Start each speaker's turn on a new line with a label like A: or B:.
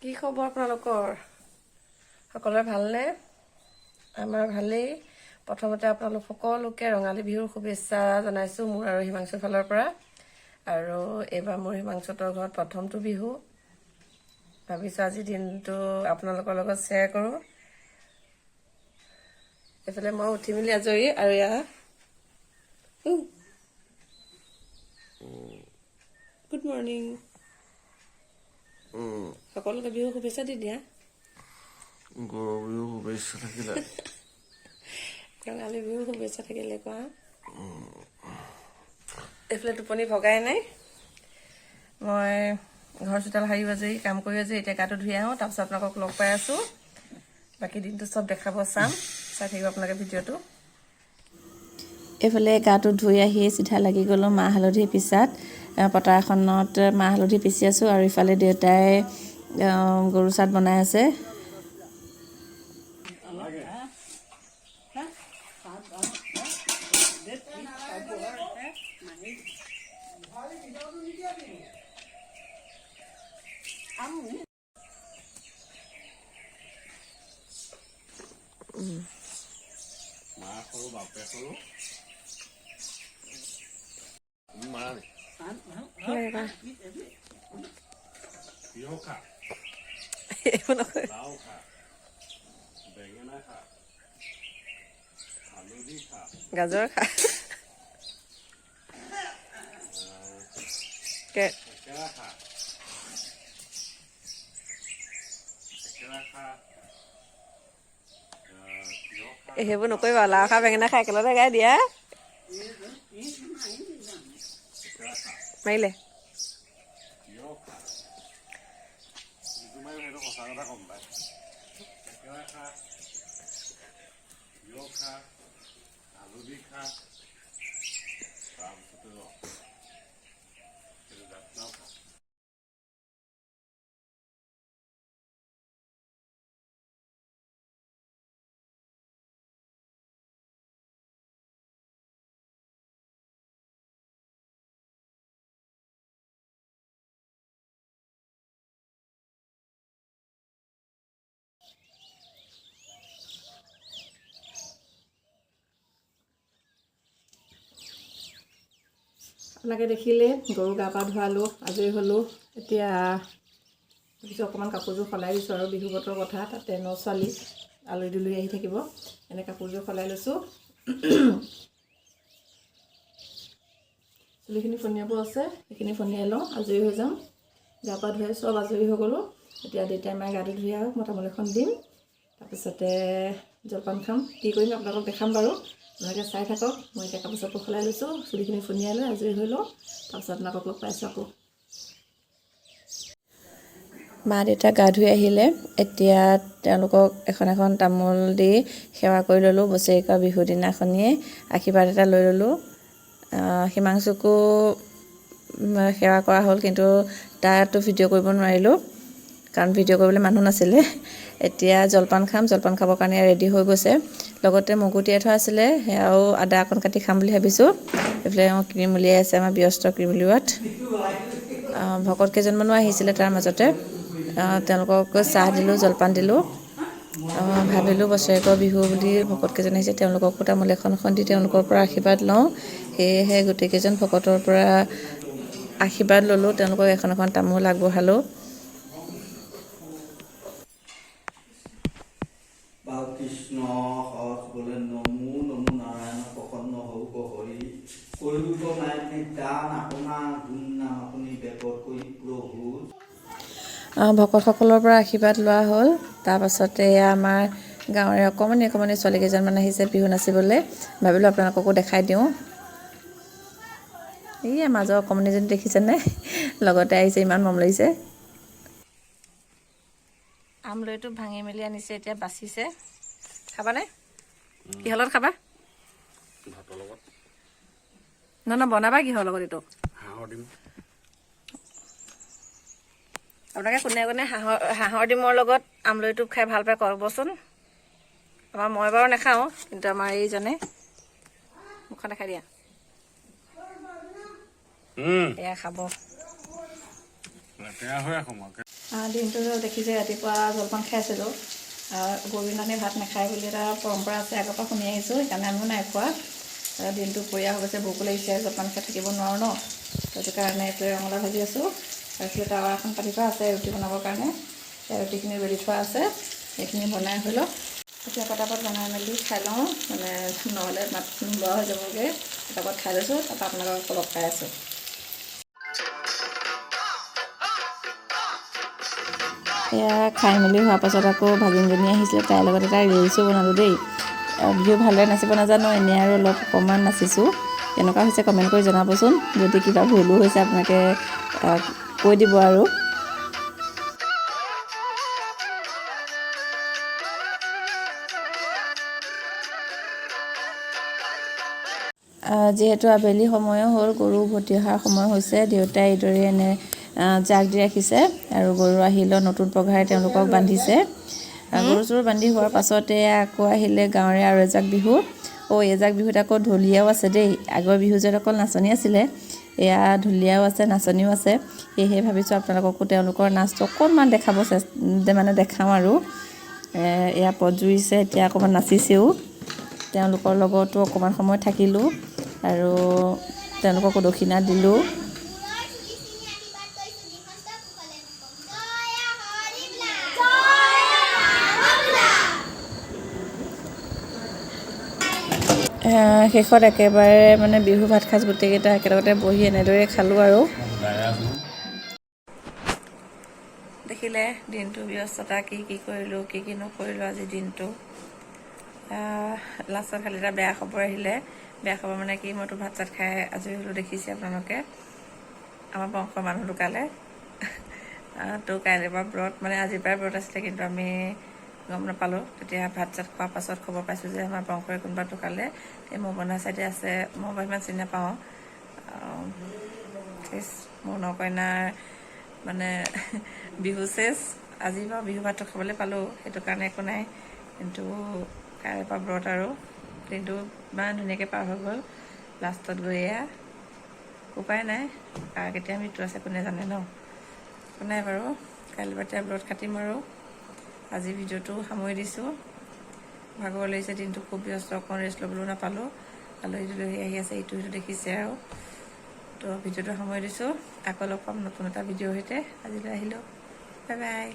A: কি খবৰ আপোনালোকৰ? সকলোৰে ভালনে? আমাৰ ভালেই। প্ৰথমতে আপোনালোক সকলোকে ৰঙালী বিহুৰ শুভেচ্ছা জনাইছোঁ মোৰ আৰু হিমাংশুৰ ফালৰ পৰা। আৰু এইবাৰ মোৰ হিমাংশুহঁতৰ ঘৰত প্ৰথমটো বিহু। ভাবিছোঁ আজিৰ দিনটো আপোনালোকৰ লগত শ্বেয়াৰ কৰোঁ। এইফালে মই উঠি মেলি আজৰি আৰু গুড মৰ্ণিং। সকলোকে বিহু শুভেচ্ছা দি দিয়া।
B: গৰু বিহু শুভেচ্ছা থাকিলে।
A: ৰঙালী বিহু শুভেচ্ছা থাকিলে কোৱা। এইফালে টোপনি ভগাই নাই। মই ঘৰ চোতাল সাৰি আজৰি কাম কৰি আজৰি এতিয়া গাটো ধুই আহোঁ, তাৰপিছত আপোনালোকক লগ পাই আছোঁ। বাকী দিনটো চব দেখাব চাই থাকিব আপোনালোকে ভিডিঅ'টো। এইফালে গাটো ধুই আহি চিধা লাগি গ'লোঁ মাহ হালধি পিছাত। পতা এখনত মাহ হালধি পিচি আছোঁ আৰু ইফালে দেউতাই গৰু চাট বনাই আছে। গাজৰ খা সেইবোৰ নকৰিবা। লাও খা বেঙেনা খা একেলগতে গাই দিয়া। মাৰিলে আপোনালোকে দেখিলে গৰু গা পা ধোৱালোঁ, আজৰি হ'লোঁ। এতিয়া ভাবিছোঁ অকণমান কাপোৰযোৰ সলাই দিছোঁ আৰু বিহু বতৰৰ কথা, তাতে ছোৱালী আলহী দুলহী আহি থাকিব। এনে কাপোৰযোৰ সলাই লৈছোঁ। চুলিখিনি ফনিয়াব আছে, সেইখিনি ফনিয়াই লওঁ, আজৰি হৈ যাম। গা পা ধুৱাই চব আজৰি হৈ গ'লোঁ। এতিয়া দেউতাই মায়ে গাটো ধুই আহক, মই তামোল এখন দিম, তাৰপিছতে জলপান খাম। কি কৰিম আপোনালোকক দেখাম বাৰু, আপোনালোকে চাই থাকক। মই এতিয়া কাপোৰ চাপোৰ সলাই লৈছোঁ, চুলিখিনি ফনিয়াই লৈ আজৰি হৈ লওঁ, তাৰপিছত আপোনালোকক লগ পাইছোঁ আকৌ। মা দেউতা গা ধুই আহিলে। এতিয়া তেওঁলোকক এখন এখন তামোল দি সেৱা কৰি ল'লোঁ। বছৰেকৰ বিহুৰ দিনাখনিয়ে আশীৰ্বাদ এটা লৈ ল'লোঁ। হিমাংশুকো সেৱা কৰা হ'ল, কিন্তু তাতো ভিডিঅ' কৰিব নোৱাৰিলোঁ কাৰণ ভিডিঅ' কৰিবলৈ মানুহ নাছিলে। এতিয়া জলপান খাম, জলপান খাবৰ কাৰণে ৰেডি হৈ গৈছে। লগতে মগু তিয়াই থোৱা আছিলে, সেয়াও আদা অকণ কাটি খাম বুলি ভাবিছোঁ। এইফালে ক্ৰীম উলিয়াই আছে, আমাৰ ব্যস্ত ক্ৰীম উলিওৱাত। ভকত কেইজনমানো আহিছিলে তাৰ মাজতে, তেওঁলোকক চাহ দিলোঁ, জলপান দিলোঁ। ভাবিলোঁ বছৰেকৰ বিহু বুলি ভকত কেইজন আহিছে, তেওঁলোককো তামোল এখন দি তেওঁলোকৰ পৰা আশীৰ্বাদ লওঁ। সেয়েহে গোটেইকেইজন ভকতৰ পৰা আশীৰ্বাদ ল'লোঁ, তেওঁলোকক এখন এখন তামোল আগবঢ়ালোঁ।
C: কৃষ্ণ সহজ বোলে নমো নমো নাৰায়ণ প্ৰসন্ন হওক হৰি কৈৰূপ মায়াতি দান আপোনাৰ গুণ নাম আপুনি বেপৰ কৰি প্ৰভু।
A: ভকতসকলৰ পৰা আশীৰ্বাদ লোৱা হ'ল। তাৰপাছতে আমাৰ গাঁৱৰে অকণমানি অকণমানি ছোৱালী কেইজনমান আহিছে বিহু নাচিবলৈ। ভাবিলোঁ আপোনালোককো দেখাই দিওঁ। এই মাজৰ অকণমানিজনী দেখিছেনে, লগতে আহিছে, ইমান মৰম লাগিছে। আমলৈটো ভাঙি মেলি আনিছে, এতিয়া বাচিছে। খাবানে? কিহৰ লগত খাবা?
B: ভাতৰ লগত।
A: নহয় বনাবা কিহৰ লগত এইটো?
B: হাঁহৰ ডিম।
A: আপোনালোকে কোনে কোনে হাঁহৰ ডিমৰ লগত আমলৈটো খাই ভাল পায় ক'বচোন। মই বাৰু নাখাওঁ, কিন্তু আমাৰ এইজনে মুখখন দেখাই দিয়া। এয়া খাব।
B: লেতেৰা হৈ আছো মই
A: দিনটো দেখিছে ৰাতিপুৱা জলপান খাই আছিলোঁ। গৰুবিনানে ভাত নাখায় বুলি এটা পৰম্পৰা আছে, আগৰ পৰা শুনি আহিছোঁ, সেইকাৰণে আমিও নাই খোৱা। দিনটো পৰিয়া হৈ গৈছে, ভোকো লাগিছে, জলপান খাই থাকিব নোৱাৰোঁ ন, সেইটো কাৰণে এইটোৱে ৰঙালাও ভাজি আছোঁ। তাৰপিছত টাৱা এখন পাতি থোৱা আছে ৰুটি বনাবৰ কাৰণে, ৰুটিখিনি বেলি থোৱা আছে, সেইখিনি বনাই হৈ লওক। এতিয়া পটাপট বনাই মেলি খাই লওঁ, মানে নহ'লে মাত নোলোৱা হৈ যাবগৈ। পটাপট খাই লৈছোঁ, তাৰপৰা আপোনালোকক অলপ খাই আছোঁ। এয়া খাই মেলি হোৱাৰ পাছত আকৌ ভাগিনজনী আহিছিলে, তাইৰ লগত এটা ৰিলচো বনালোঁ দেই। বিহু ভালদৰে নাচিব নাজানো, এনেই আৰু অলপ অকণমান নাচিছোঁ। কেনেকুৱা হৈছে কমেণ্ট কৰি জনাবচোন, যদি কিবা ভুলো হৈছে আপোনালোকে কৈ দিব আৰু। যিহেতু আবেলি সময়ো হ'ল, গৰু উভতি অহাৰ সময় হৈছে, দেউতাই এইদৰে এনে জাক দি ৰাখিছে আৰু গৰু আহিলেও নতুন পঘাৰে তেওঁলোকক বান্ধিছে। গৰু চৰু বান্ধি হোৱাৰ পাছতে আকৌ আহিলে গাঁৱৰে আৰু এজাক বিহু। এজাক বিহুত আকৌ ঢুলীয়াও আছে দেই। আগৰ বিহুজত অকল নাচনী আছিলে, এয়া ঢুলীয়াও আছে, নাচনীও আছে। সেয়েহে ভাবিছোঁ আপোনালোককো তেওঁলোকৰ নাচটো অকণমান দেখাওঁ আৰু। এয়া পদ জুৰিছে, এতিয়া অকণমান নাচিছেও। তেওঁলোকৰ লগতো অকণমান সময় থাকিলোঁ আৰু তেওঁলোককো দক্ষিণা দিলোঁ। শেষত একেবাৰে মানে বিহু ভাত সাজ গোটেইকেইটা একেলগতে বহি এনেদৰে খালোঁ আৰু। দেখিলে দিনটো ব্যস্ততা, কি কৰিলোঁ, কি নকৰিলোঁ আজিৰ দিনটো। লাষ্টত খালি এটা বেয়া খবৰ আহিলে। বেয়া খবৰ মানে কি, মইতো ভাত চাত খাই আজৰি হ'লোঁ, দেখিছে আপোনালোকে। আমাৰ বংশৰ মানুহ ঢুকালে। তো কাইলৈৰ পৰা ব্ৰত, মানে আজিৰ পৰাই ব্ৰত আছিলে, কিন্তু আমি গম নাপালোঁ। তেতিয়া ভাত চাত খোৱাৰ পাছত খবৰ পাইছোঁ যে আমাৰ বংশৰে কোনোবা ঢুকালে। এই মোৰ বন্ধা চাইডে আছে, মই বাৰু ইমান চিনি নাপাওঁ। মোৰ নকইনাৰ মানে বিহু চেচ। আজি বাৰু বিহু ভাতটো খাবলৈ পালোঁ, সেইটো কাৰণে একো নাই, কিন্তু কাইলৈৰ পৰা ব্ৰত আৰু। দিনটো ইমান ধুনীয়াকৈ পাৰ হৈ গ'ল, লাষ্টত গৈ এয়া উপায় নাই, কাৰ কেতিয়া মৃত্যু আছে কোনে জানে ন। একো নাই বাৰু, কাইলৈ পৰা এতিয়া ব্ৰত খাটিম আৰু। আজি ভিডিঅ'টো সামৰি দিছোঁ। ভাগৰ লাগিছে, দিনটো খুব ব্যস্ত, অকণ ৰেষ্ট ল'বলৈও নাপালোঁ। আলহী দুলহী আহি আছে, ইটো সিটো দেখিছে আৰু। তো ভিডিঅ'টো সামৰি দিছোঁ, আকৌ লগ পাম নতুন এটা ভিডিঅ'ৰ সৈতে। আজিলৈ আহিলোঁ, বাই বাই।